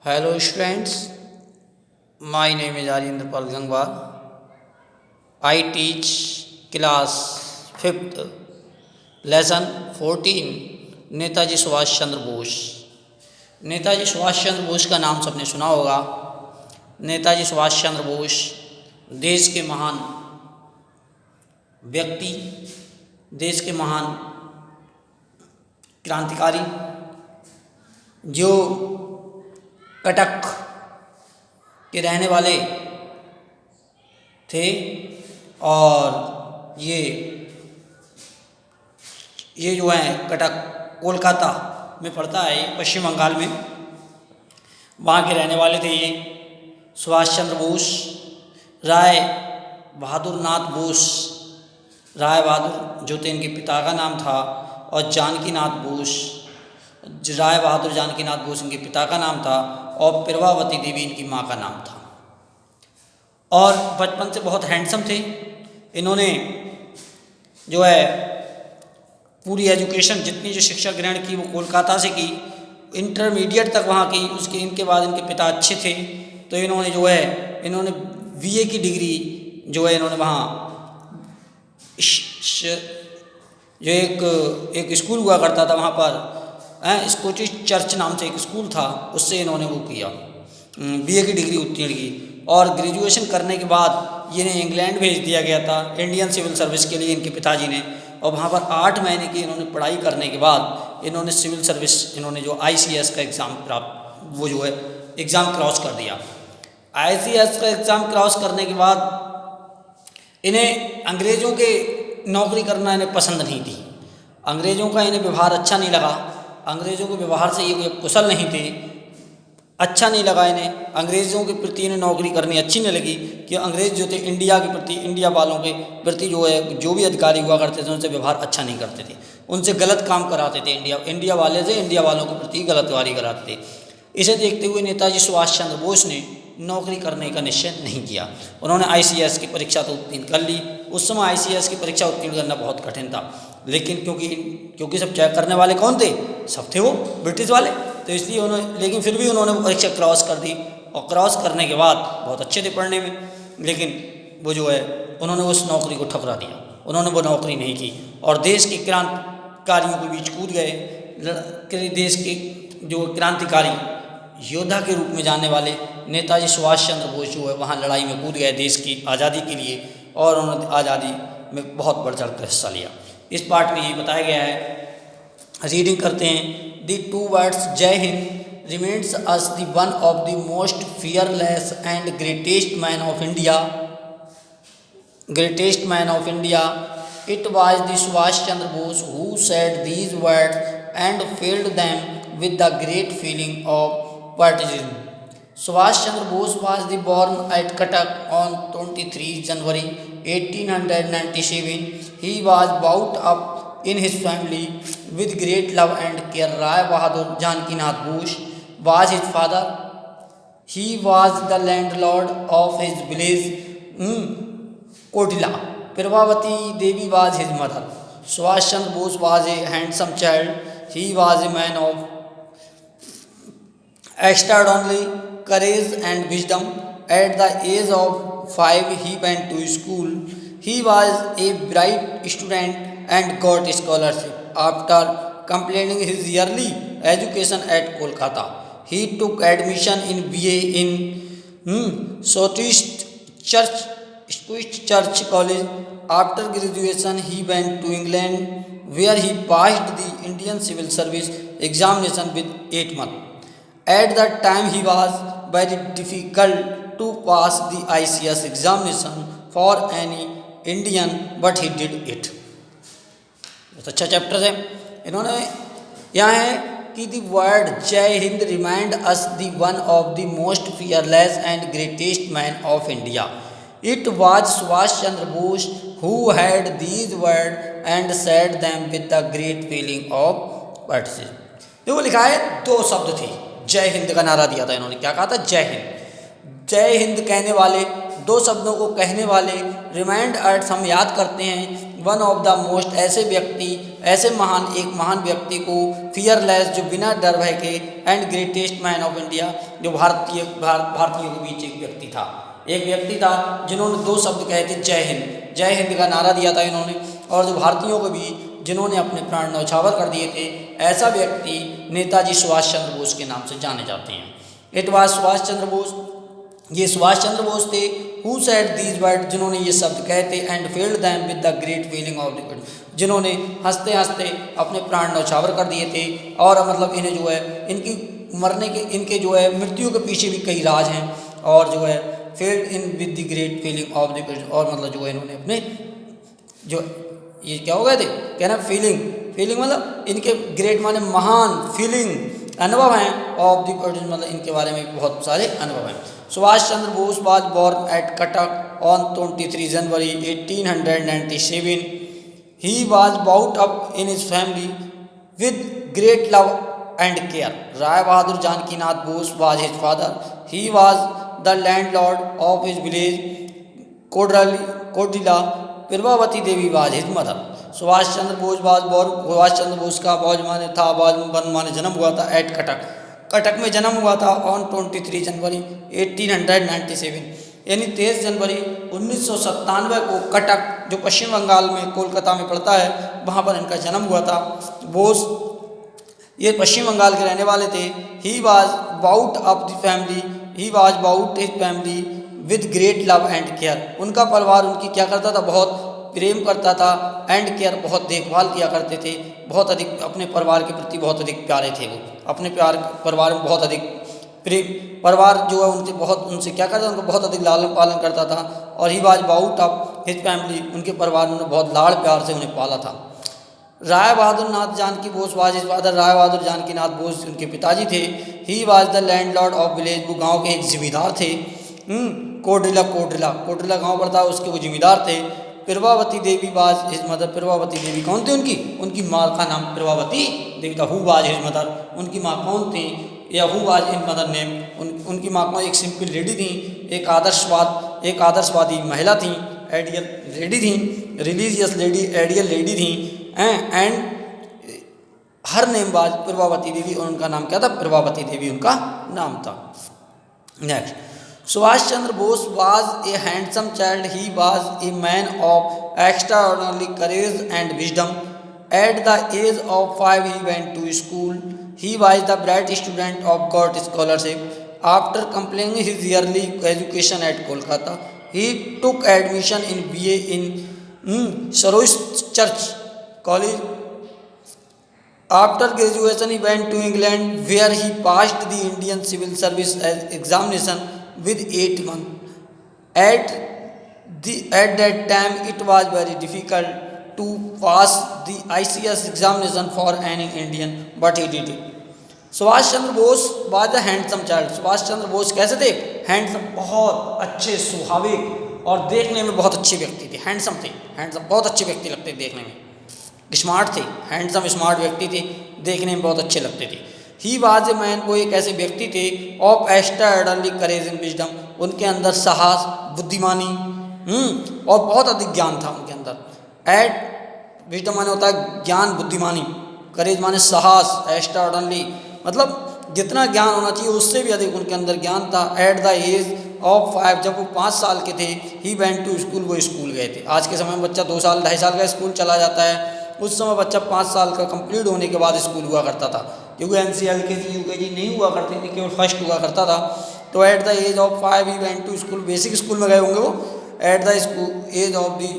Hello students, my name is Aryendra Gangwar. I teach class 5th, lesson 14, Netaji Subhash Chandra Bose. Netaji Subhash Chandra Bose का नाम सबने सुना होगा। नेताजी सुभाष चंद्र बोस देश के महान व्यक्ति, देश के महान क्रांतिकारी, जो कटक के रहने वाले थे और ये जो है कटक कोलकाता में पड़ता है, पश्चिम बंगाल में, वहाँ के रहने वाले थे ये सुभाष चंद्र बोस। राय बहादुर नाथ बोस, राय बहादुर जो थे इनके पिता का नाम था, और जानकी नाथ बोस, राय बहादुर जानकी नाथ बोस इनके पिता का नाम था, और प्रभावती देवी इनकी माँ का नाम था। और बचपन से बहुत हैंडसम थे। इन्होंने जो है पूरी एजुकेशन, जितनी जो शिक्षा ग्रहण की, वो कोलकाता से की, इंटरमीडिएट तक वहाँ की। उसके इनके बाद इनके पिता अच्छे थे, तो इन्होंने जो है बीए की डिग्री जो है इन्होंने वहाँ जो एक स्कूल हुआ करता था वहाँ पर, स्कॉटिश चर्च नाम से एक स्कूल था, उससे इन्होंने वो किया, बीए की डिग्री उत्तीर्ण की। और ग्रेजुएशन करने के बाद इन्हें इंग्लैंड भेज दिया गया था इंडियन सिविल सर्विस के लिए इनके पिताजी ने। और वहाँ पर 8 महीने की इन्होंने पढ़ाई करने के बाद इन्होंने सिविल सर्विस, इन्होंने जो ICS का एग्ज़ाम वो जो है एग्ज़ाम क्रॉस कर दिया। ICS का एग्ज़ाम क्रॉस करने के बाद इन्हें अंग्रेज़ों के नौकरी करना इन्हें पसंद नहीं थी। अंग्रेज़ों का इन्हें व्यवहार अच्छा नहीं लगा, अंग्रेज़ों के व्यवहार से ये कुशल नहीं थे, अच्छा नहीं लगा इन्हें। अंग्रेज़ों के प्रति इन्हें नौकरी करनी अच्छी नहीं लगी कि अंग्रेज़ जो थे इंडिया के प्रति, इंडिया वालों के प्रति जो भी अधिकारी हुआ करते थे उनसे व्यवहार अच्छा नहीं करते थे, उनसे गलत काम कराते थे। इंडिया वाले से इंडिया वालों के प्रति गलतवारी कराते थे। इसे देखते हुए नेताजी सुभाष चंद्र बोस ने नौकरी करने का निश्चय नहीं किया। उन्होंने ICS की परीक्षा तो उत्तीर्ण कर ली। उस समय ICS की परीक्षा उत्तीर्ण करना बहुत कठिन था, लेकिन क्योंकि सब चेक करने वाले कौन थे, सब थे वो ब्रिटिश वाले, तो इसलिए लेकिन फिर भी उन्होंने परीक्षा क्रॉस कर दी। और क्रॉस करने के बाद बहुत अच्छे थे पढ़ने में, लेकिन वो जो है उन्होंने उस नौकरी को ठुकरा दिया। उन्होंने वो नौकरी नहीं की और देश के क्रांतिकारियों के बीच कूद गए। देश के जो क्रांतिकारी योद्धा के रूप में जाने वाले नेताजी सुभाष चंद्र बोस जो है वहाँ लड़ाई में कूद गए देश की आज़ादी के लिए, और उन्होंने आज़ादी में बहुत बढ़ चढ़ कर हिस्सा लिया। इस पार्ट में ये बताया गया है, रीडिंग करते हैं। द 2 words जय Hind remains as the one of the most fearless and greatest man of India. It was the Subhash Chandra Bose who said these words and filled them with the great feeling of patriotism. Subhash Chandra Bose was born at Cuttack on 23 January 1897. He was brought up in his family with great love and care. Rai Bahadur Janki Nath Bose was his father. He was the landlord of his village, Kotila. Prabhavati Devi was his mother. Subhash Chandra Bose was a handsome child. He was a man of extraordinary courage and wisdom. At the age of 5, he went to school. He was a bright student and got scholarship. After completing his yearly education at Kolkata, he took admission in BA in Scottish Church College. After graduation, he went to England, where he passed the Indian Civil Service examination with 8 months. At that time, he was very difficult to pass the ICS examination for any Indian, but he did it. बहुत अच्छा chapter है। इन्होंने यहाँ है कि the word जय Hind remind us the one of the most fearless and greatest man of India. It was Subhash Chandra Bose who had these word and said them with the great feeling of patriotism. देखो लिखा है 2 शब्द थे, जय हिंद का नारा दिया था इन्होंने। क्या कहा था? जय हिंद। जय हिंद कहने वाले, 2 शब्दों को कहने वाले, रिमाइंड अर्थ हम याद करते हैं वन ऑफ द मोस्ट ऐसे महान व्यक्ति को, फियरलेस जो बिना डर भय के, and greatest man of India जो भारतीयों के बीच एक व्यक्ति था जिन्होंने दो शब्द कहे थे, जय हिंद का नारा दिया था इन्होंने, और जो भारतीयों के बीच जिन्होंने अपने प्राण न्यौछावर कर दिए थे, ऐसा व्यक्ति नेताजी सुभाष चंद्र बोस के नाम से जाने जाते हैं। इट वाज सुभाष चंद्र बोस, ये सुभाष चंद्र बोस थे, हु सेड दीज वर्ड जिन्होंने ये शब्द कहे थे, and field them with the great feeling of the जिन्होंने हंसते हंसते अपने प्राण न्यौछावर कर दिए थे। और मतलब इन्हें जो है इनके जो है मृत्यु के पीछे भी कई राज हैं, और जो है field in with the great feeling of the, और मतलब जो है इन्होंने अपने जो ये क्या हो गए थे, कहना फीलिंग मतलब इनके ग्रेट माने महान, फीलिंग अनुभव हैं, ऑफ द मतलब इनके बारे में बहुत सारे अनुभव हैं। Subhash Chandra Bose was born at Cuttack on 23 January 1897। He was brought up in his family with great love and care. Rai Bahadur Janakinath Bose was his father. He was the landlord of his village Kodila. Prabhavati Devi was his mother. Subhash Chandra Bose Subhash Chandra Bose का माने जन्म हुआ था eight Cuttack में जन्म हुआ था on 23 January 1897, यानी 23 जनवरी 1997 को कटक जो पश्चिम बंगाल में कोलकाता में पड़ता है, वहाँ पर इनका जन्म हुआ था। बोस ये पश्चिम बंगाल के रहने वाले थे। He was bout his family with great love and care. उनका परिवार उनकी क्या करता था, बहुत प्रेम करता था, एंड केयर बहुत देखभाल किया करते थे, बहुत अधिक अपने परिवार के प्रति बहुत अधिक प्यारे थे। वो अपने परिवार में बहुत अधिक प्रेम, परिवार जो है उनसे क्या करता था, उनको बहुत अधिक लालन पालन करता था। और ही was bout of his family, उनके परिवार ने बहुत लाड़ प्यार से उन्हें पाला था। Rai Bahadur Nath Janaki Bose was his father. Rai Bahadur Janaki Nath Bose उनके पिताजी थे। He was the landlord of village, वो गाँव के एक जिम्मेदार थे। कोडला गांव पड़ता है, उसके वो जिम्मेदार थे। Prabhavati Devi was his mother. Prabhavati Devi कौन थे उनकी माँ का नाम प्रभावती देवी था। हु वाज हिज मदर, उनकी माँ कौन थी, या who was in mother name, उनकी माँ कौन, एक सिंपल लेडी थी, एक आदर्शवादी महिला थी, आइडियल लेडी थी, रिलीजियस लेडी, आइडियल लेडी थी, and her name was Prabhavati Devi, और उनका नाम क्या था, प्रभावती देवी उनका नाम था। Next, Subhash Chandra Bose was a handsome child. He was a man of extraordinary courage and wisdom. At the age of 5, he went to school. He was the bright student of got scholarship. After completing his yearly education at Kolkata, he took admission in BA in Saroy Church College. After graduation, he went to England, where he passed the Indian Civil Service examination with 8 months. At that time, it was very difficult to pass the ICS examination for any Indian, but he did it. Subhash Chandra Bose was a handsome child. Subhash Chandra Bose कैसे थे, handsome, बहुत अच्छे स्वाभाविक और देखने में बहुत अच्छे व्यक्ति थे। हैंडसम थे, बहुत अच्छे व्यक्ति लगते थे देखने में, स्मार्ट थे, हैंडसम स्मार्ट व्यक्ति थे, देखने में बहुत अच्छे लगते थे। ही वाज ए मैन, वो एक ऐसे व्यक्ति थे, of extraordinary courage and wisdom, उनके अंदर साहस, बुद्धिमानी और बहुत अधिक ज्ञान था उनके अंदर। एट विजडम माने होता है ज्ञान, बुद्धिमानी, करेज माने साहस, एक्स्ट्राऑर्डिनरी मतलब जितना ज्ञान होना चाहिए उससे भी अधिक उनके अंदर ज्ञान था। एट द एज ऑफ 5, जब वो 5 साल के थे, ही वेंट टू स्कूल, वो स्कूल गए थे। आज के समय में बच्चा 2 साल 2.5 साल का स्कूल चला जाता है, उस समय बच्चा 5 साल का कंप्लीट होने के बाद स्कूल हुआ करता था, क्योंकि NC LKG UKG नहीं हुआ करती थी, केवल फर्स्ट हुआ करता था। तो at the age of 5 he went to school, basic school में गए होंगे वो। At the age of the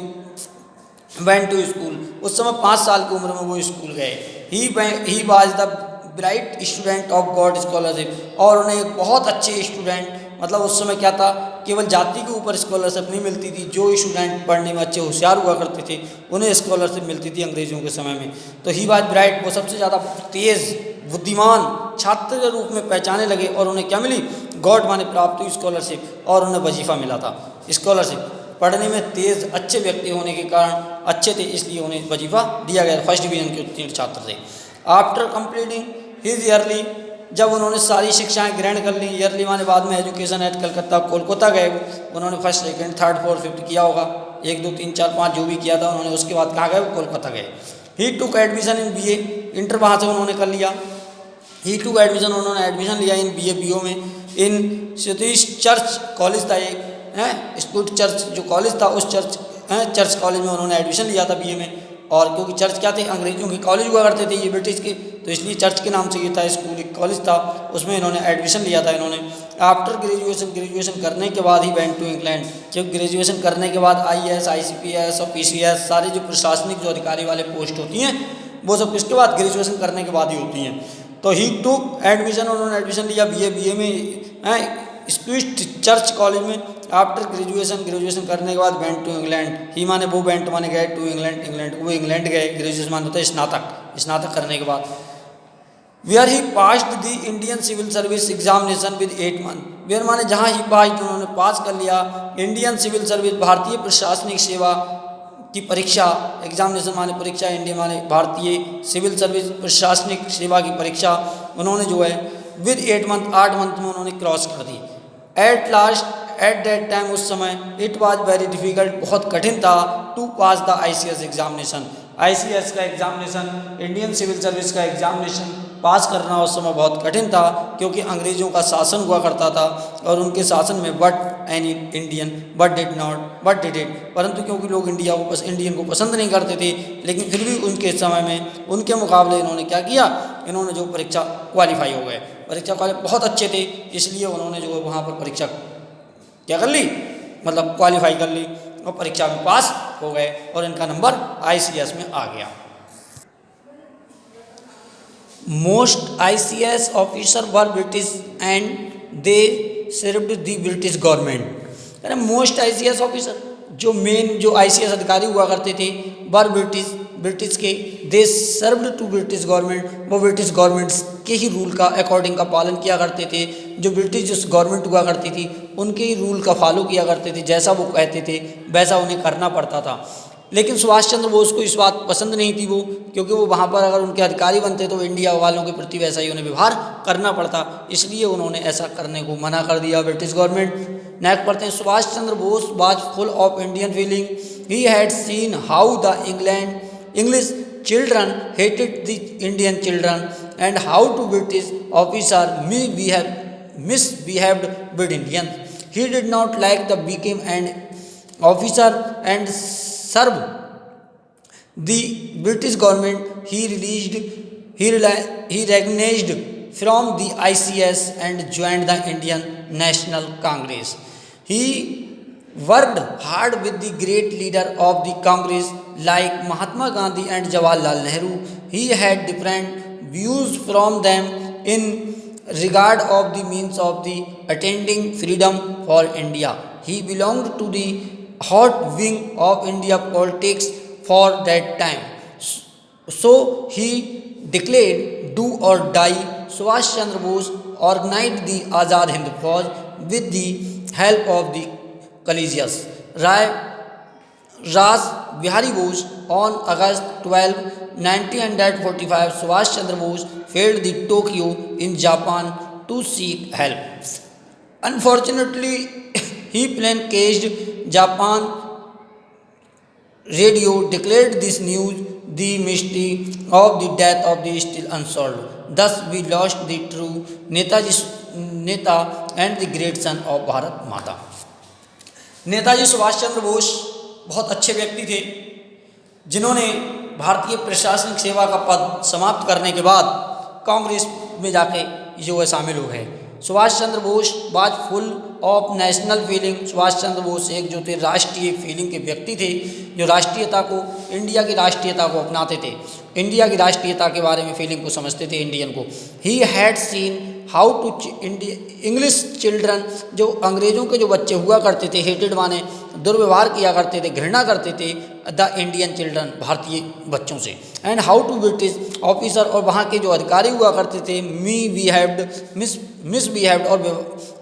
went to school, उस समय 5 साल की उम्र में वो स्कूल गए। ही was the bright student of God scholarship, और उन्हें एक बहुत अच्छे स्टूडेंट, मतलब उस समय क्या था, केवल जाति के ऊपर स्कॉलरशिप नहीं मिलती थी, जो स्टूडेंट पढ़ने में अच्छे होशियार हुआ करते थे उन्हें स्कॉलरशिप मिलती थी अंग्रेजों के समय में। तो ही वाज ब्राइट, वो सबसे ज़्यादा तेज़ बुद्धिमान छात्र के रूप में पहचाने लगे, और उन्हें क्या मिली, गॉड माने प्राप्त हुई स्कॉलरशिप, और उन्हें वजीफ़ा मिला था। स्कॉलरशिप, पढ़ने में तेज़ अच्छे व्यक्ति होने के कारण अच्छे थे, इसलिए उन्हें वजीफ़ा दिया गया। फर्स्ट डिवीज़न के उत्तीर्ण छात्र थे। आफ्टर कंप्लीटिंग हिज ईयरली, जब उन्होंने सारी शिक्षाएं ग्रहण कर ली, ईयरली माने बाद में एजुकेशन एट कलकत्ता, कोलकाता गए, उन्होंने first second third fourth fifth किया होगा। 1 2 3 4 5 जो भी किया था उन्होंने, उसके बाद कहाँ गए, वो कोलकाता गए। He took admission in BA, inter वहाँ से उन्होंने कर लिया। ही टुक एडमिशन, उन्होंने एडमिशन लिया इन BA BO में इन सतीश चर्च कॉलेज था एक, स्कूट चर्च जो कॉलेज था, उस चर्च कॉलेज में उन्होंने एडमिशन लिया था BA में। और क्योंकि चर्च क्या थे, अंग्रेजों के कॉलेज हुआ करते थे ये ब्रिटिश के, तो इसलिए चर्च के नाम से ये था, स्कूल एक कॉलेज था, उसमें इन्होंने एडमिशन लिया था इन्होंने। आफ्टर ग्रेजुएशन करने के बाद ही वेंट टू इंग्लैंड, जब ग्रेजुएशन करने के बाद IAS ICPS और PCS सारे जो प्रशासनिक जो अधिकारी वाले पोस्ट होती हैं वो सब किसके बाद, ग्रेजुएशन करने के बाद ही होती हैं। तो ही टुक एडमिशन, उन्होंने एडमिशन लिया BA में स्कूट चर्च कॉलेज में। आफ्टर ग्रेजुएशन करने के बाद वेंट टू इंग्लैंड, ही माने वो, वेंट माने गए, टू इंग्लैंड वो इंग्लैंड गए। ग्रेजुएशन माने होता है स्नातक करने के बाद। Where he passed the Indian Civil Service examination with 8 month, where माने जहाँ ही पास्ड, उन्होंने पास कर लिया इंडियन सिविल सर्विस, भारतीय प्रशासनिक सेवा की परीक्षा। एग्जामिनेशन माने परीक्षा, इंडिया माने भारतीय, सिविल सर्विस प्रशासनिक सेवा की परीक्षा उन्होंने जो है विद 8 मंथ, 8 मंथ में उन्होंने क्रॉस कर दी। एट दैट टाइम, उस समय, इट वॉज वेरी डिफिकल्ट, बहुत कठिन था, to pass the ICS examination, ICS का एग्जामिनेशन, इंडियन सिविल सर्विस का एग्जामिनेशन पास करना उस समय बहुत कठिन था, क्योंकि अंग्रेज़ों का शासन हुआ करता था और उनके शासन में but any Indian but did it, परंतु क्योंकि लोग इंडियन को पसंद नहीं करते थे, लेकिन फिर भी उनके समय में उनके मुकाबले इन्होंने क्या किया, इन्होंने जो परीक्षा क्वालिफाई हो गए, परीक्षा क्वालिफाई बहुत अच्छे थे, इसलिए उन्होंने जो वहाँ पर परीक्षा क्या कर ली, मतलब क्वालिफाई कर ली और परीक्षा में पास हो गए और इनका नंबर ICS में आ गया। Most ICS officer were British and they served the British government. अरे मोस्ट ICS ऑफिसर, जो मेन जो ICS अधिकारी हुआ करते थे वर ब्रिटिश के, दे सर्व्ड टू ब्रिटिश गवर्नमेंट, वो ब्रिटिश गवर्नमेंट के ही रूल का अकॉर्डिंग का पालन किया करते थे। जो ब्रिटिश जो गवर्नमेंट हुआ करती थी उनके ही रूल का फॉलो किया करते थे, जैसा वो कहते थे वैसा उन्हें करना पड़ता था। लेकिन सुभाष चंद्र बोस को इस बात पसंद नहीं थी वो, क्योंकि वो वहाँ पर अगर उनके अधिकारी बनते तो इंडिया वालों के प्रति वैसा ही उन्हें व्यवहार करना पड़ता, इसलिए उन्होंने ऐसा करने को मना कर दिया ब्रिटिश गवर्नमेंट। नेक्स्ट पढ़ते हैं, Subhash Chandra Bose was full of Indian feeling, he had seen how the English children hated the Indian children and how to British officer misbehaved with Indians. He did not like the became an officer and serve the British government. He recognized from the ICS and joined the Indian National Congress. He worked hard with the great leader of the Congress like Mahatma Gandhi and Jawaharlal Nehru. He had different views from them in regard of the means of the attaining freedom for India. He belonged to the hot wing of India politics for that time. So he declared do or die. Subhash Chandra Bose organized the Azad Hind Fauj with the help of the Collegius Raj Bihari Bose. On August 12, 1945, Subhash Chandra Bose fled the Tokyo in Japan to seek help. Unfortunately, he plane crashed. Japan radio declared this news. The mystery of the death of the still unsolved. Thus, we lost the true Neta and the great son of Bharat Mata. Netaji Subhash Chandra Bose बहुत अच्छे व्यक्ति थे, जिन्होंने भारतीय प्रशासनिक सेवा का पद समाप्त करने के बाद कांग्रेस में जाके जो है शामिल हो गए। Subhash Chandra Bose was full of national feeling. Subhash Chandra Bose एक जो थे राष्ट्रीय फीलिंग के व्यक्ति थे, जो राष्ट्रीयता को, इंडिया की राष्ट्रीयता को अपनाते थे, इंडिया की राष्ट्रीयता के बारे में फीलिंग को समझते थे, इंडियन को। He had seen how to English children, जो अंग्रेज़ों के जो बच्चे हुआ करते थे, हेटेड माने दुर्व्यवहार किया करते थे, घृणा करते थे द इंडियन चिल्ड्रन, भारतीय बच्चों से। And how to British officer, और वहाँ के जो अधिकारी हुआ करते थे मिसबिहेव्ड और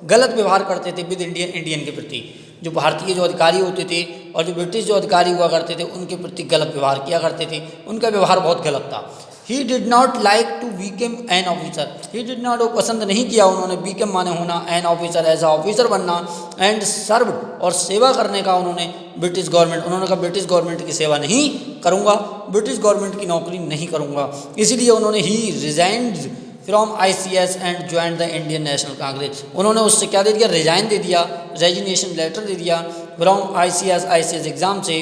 गलत व्यवहार करते थे विद इंडियन के प्रति। जो भारतीय जो अधिकारी होते थे और जो ब्रिटिश जो अधिकारी हुआ करते थे उनके प्रति गलत व्यवहार किया करते थे, उनका व्यवहार बहुत गलत था। He did not like to become an officer, he did not, वो पसंद नहीं किया उन्होंने, बीकेम माने होना, एन ऑफिसर ऐसा ऑफिसर बनना, एंड सर्व और सेवा करने का उन्होंने ब्रिटिश गवर्नमेंट, उन्होंने कहा ब्रिटिश गवर्नमेंट की सेवा नहीं करूँगा, ब्रिटिश गवर्नमेंट की नौकरी नहीं करूँगा, इसीलिए उन्होंने he resigned from ICS and join the Indian National Congress, उन्होंने उससे क्या दे दिया, रिजाइन दे दिया, रेजिग्नेशन लेटर दे दिया फ्रॉम ICS एग्ज़ाम से,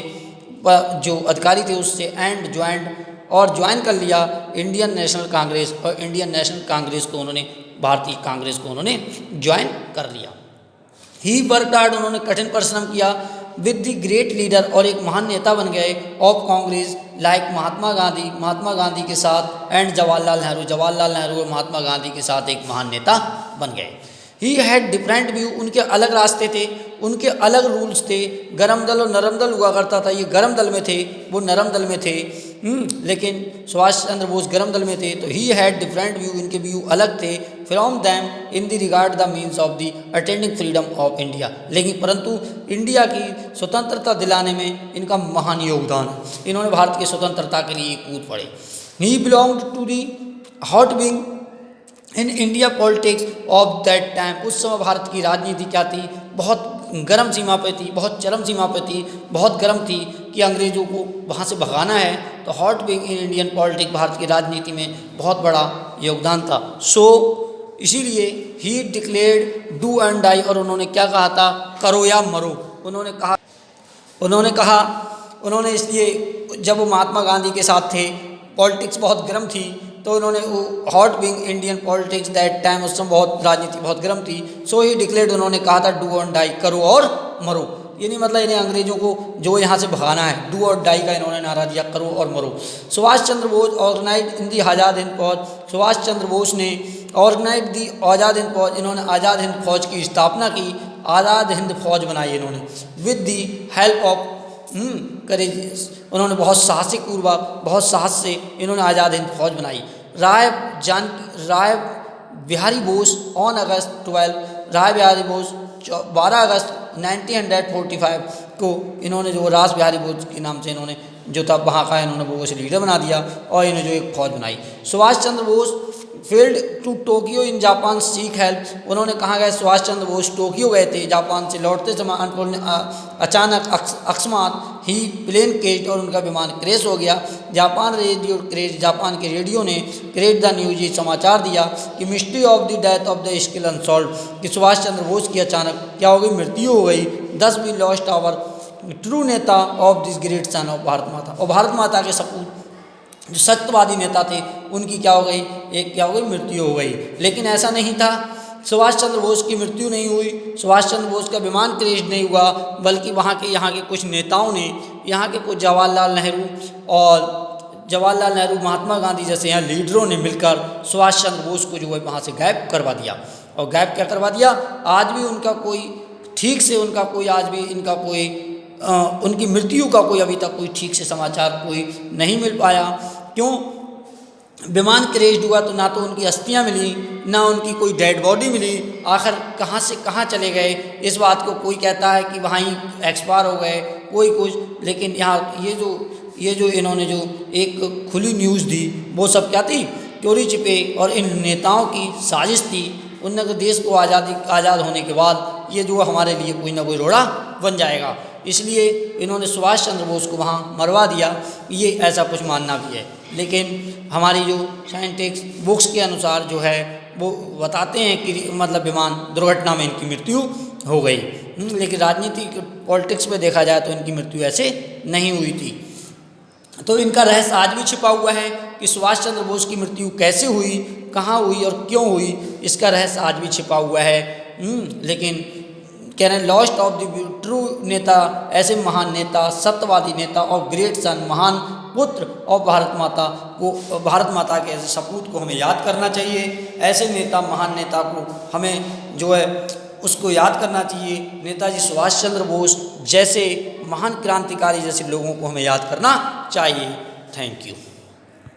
जो अधिकारी थे उससे, एंड ज्वाइंट और ज्वाइन कर लिया इंडियन नेशनल कांग्रेस, और इंडियन नेशनल कांग्रेस को उन्होंने, भारतीय कांग्रेस को उन्होंने ज्वाइन कर लिया। ही वर्कड हार्ड, उन्होंने कठिन परिश्रम किया, विद द ग्रेट लीडर, और एक महान नेता बन गए, ऑफ कांग्रेस लाइक महात्मा गांधी के साथ, एंड जवाहरलाल नेहरू और महात्मा गांधी के साथ एक महान नेता बन गए। ही हैड डिफरेंट व्यू, उनके अलग रास्ते थे, उनके अलग रूल्स थे, गरम दल और नरम दल हुआ करता था, ये गरम दल में थे, वो नरम दल में थे, लेकिन सुभाष चंद्र बोस गरम दल में थे, तो ही हैड डिफरेंट व्यू, इनके व्यू अलग थे, from them in the regard the means of the attending freedom of India, लेकिन परंतु इंडिया की स्वतंत्रता दिलाने में इनका महान योगदान है, इन्होंने भारत की स्वतंत्रता के लिए कूद पड़े। He belonged to the hot wing in India politics of that time, उस समय भारत की राजनीति क्या थी, बहुत गर्म सीमा पे थी, बहुत चरम सीमा पे थी, बहुत गर्म थी कि अंग्रेज़ों को वहाँ से भगाना है, तो hot wing in Indian politics भारत की राजनीति में बहुत बड़ा योगदान था। सो इसीलिए he declared do and die, और उन्होंने क्या कहा था, करो या मरो, उन्होंने इसलिए जब वो महात्मा गांधी के साथ थे, पॉलिटिक्स बहुत गर्म थी, तो उन्होंने hot wing Indian politics that time, उस समय बहुत राजनीति बहुत गर्म थी, सो ही डिक्लेयर्ड, उन्होंने कहा था डू और डाई, करो और मरो, ये नहीं मतलब इन्हें अंग्रेजों को जो यहाँ से भगाना है, डू और डाई का इन्होंने नारा दिया, करो और मरो। सुभाष चंद्र बोस ऑर्गेनाइज इन दी आज़ाद हिंद फौज, सुभाष चंद्र बोस ने ऑर्गेनाइज दी आज़ाद हिंद फौज, इन्होंने आज़ाद हिंद फौज की स्थापना की, आज़ाद हिंद फौज बनाई इन्होंने, with the help of courage, उन्होंने बहुत साहसिक पूर्वक, बहुत साहस से इन्होंने आज़ाद हिंद फौज बनाई। राय बिहारी बोस ऑन अगस्त 12, राय बिहारी बोस 12 अगस्त 1945 को इन्होंने जो रास बिहारी बोस के नाम से इन्होंने जो था वहाँ का, इन्होंने वो उसे लीडर बना दिया और इन्हें जो एक फौज बनाई। Subhash Chandra Bose fled to Tokyo in Japan seek help, उन्होंने कहाँ गए, सुभाष चंद्र बोस टोक्यो गए थे, जापान से लौटते समय अचानक अकस्मात ही प्लेन क्रेश, और उनका विमान क्रैश हो गया। जापान रेडियो क्रेश, जापान के रेडियो ने क्रेश द न्यूज, ये समाचार दिया कि mystery of the death of the skill unsolved, कि सुभाष चंद्र बोस की अचानक क्या हो गई, मृत्यु हो गई। दस वी लॉस्ट आवर ट्रू नेता of this great son of Bharat माता, और भारत माता के सपूत जो सत्यवादी नेता थे उनकी क्या हो गई, एक क्या हो गई, मृत्यु हो गई। लेकिन ऐसा नहीं था, सुभाष चंद्र बोस की मृत्यु नहीं हुई, सुभाष चंद्र बोस का विमान क्रैश नहीं हुआ, बल्कि वहाँ के यहाँ के कुछ नेताओं ने, यहाँ के कुछ जवाहरलाल नेहरू महात्मा गांधी जैसे यहाँ लीडरों ने मिलकर सुभाष चंद्र बोस को जो है वहाँ से गायब करवा दिया। और गायब क्या करवा दिया, आज भी उनका कोई ठीक से, उनका कोई आज भी इनका कोई उनकी मृत्यु का कोई अभी तक कोई ठीक से समाचार कोई नहीं मिल पाया। क्यों, विमान क्रैश हुआ तो ना तो उनकी अस्थियां मिली, ना उनकी कोई डेड बॉडी मिली, आखिर कहाँ से कहाँ चले गए, इस बात को कोई कहता है कि वहाँ ही एक्सपायर हो गए, कोई कुछ। लेकिन यहाँ ये जो इन्होंने जो एक खुली न्यूज़ दी वो सब क्या थी, चोरी छिपे, और इन नेताओं की साजिश थी। उनके देश को आज़ाद होने के बाद ये जो हमारे लिए कोई ना कोई रोड़ा बन जाएगा, इसलिए इन्होंने सुभाष चंद्र बोस को वहाँ मरवा दिया, ये ऐसा कुछ मानना भी है। लेकिन हमारी जो साइंटिफिक बुक्स के अनुसार जो है वो बताते हैं कि मतलब विमान दुर्घटना में इनकी मृत्यु हो गई। लेकिन राजनीति पॉलिटिक्स में देखा जाए तो इनकी मृत्यु ऐसे नहीं हुई थी। तो इनका रहस्य आज भी छिपा हुआ है कि सुभाष चंद्र बोस की मृत्यु कैसे हुई, कहाँ हुई और क्यों हुई, इसका रहस्य आज भी छिपा हुआ है। लेकिन कहना लॉस्ट ऑफ द ट्रू नेता, ऐसे महान नेता, सत्यवादी नेता और ग्रेट सन, महान पुत्र और भारत माता को, भारत माता के ऐसे सपूत को हमें याद करना चाहिए। ऐसे नेता, महान नेता को हमें जो है उसको याद करना चाहिए। नेताजी सुभाष चंद्र बोस जैसे महान क्रांतिकारी जैसे लोगों को हमें याद करना चाहिए। Thank you.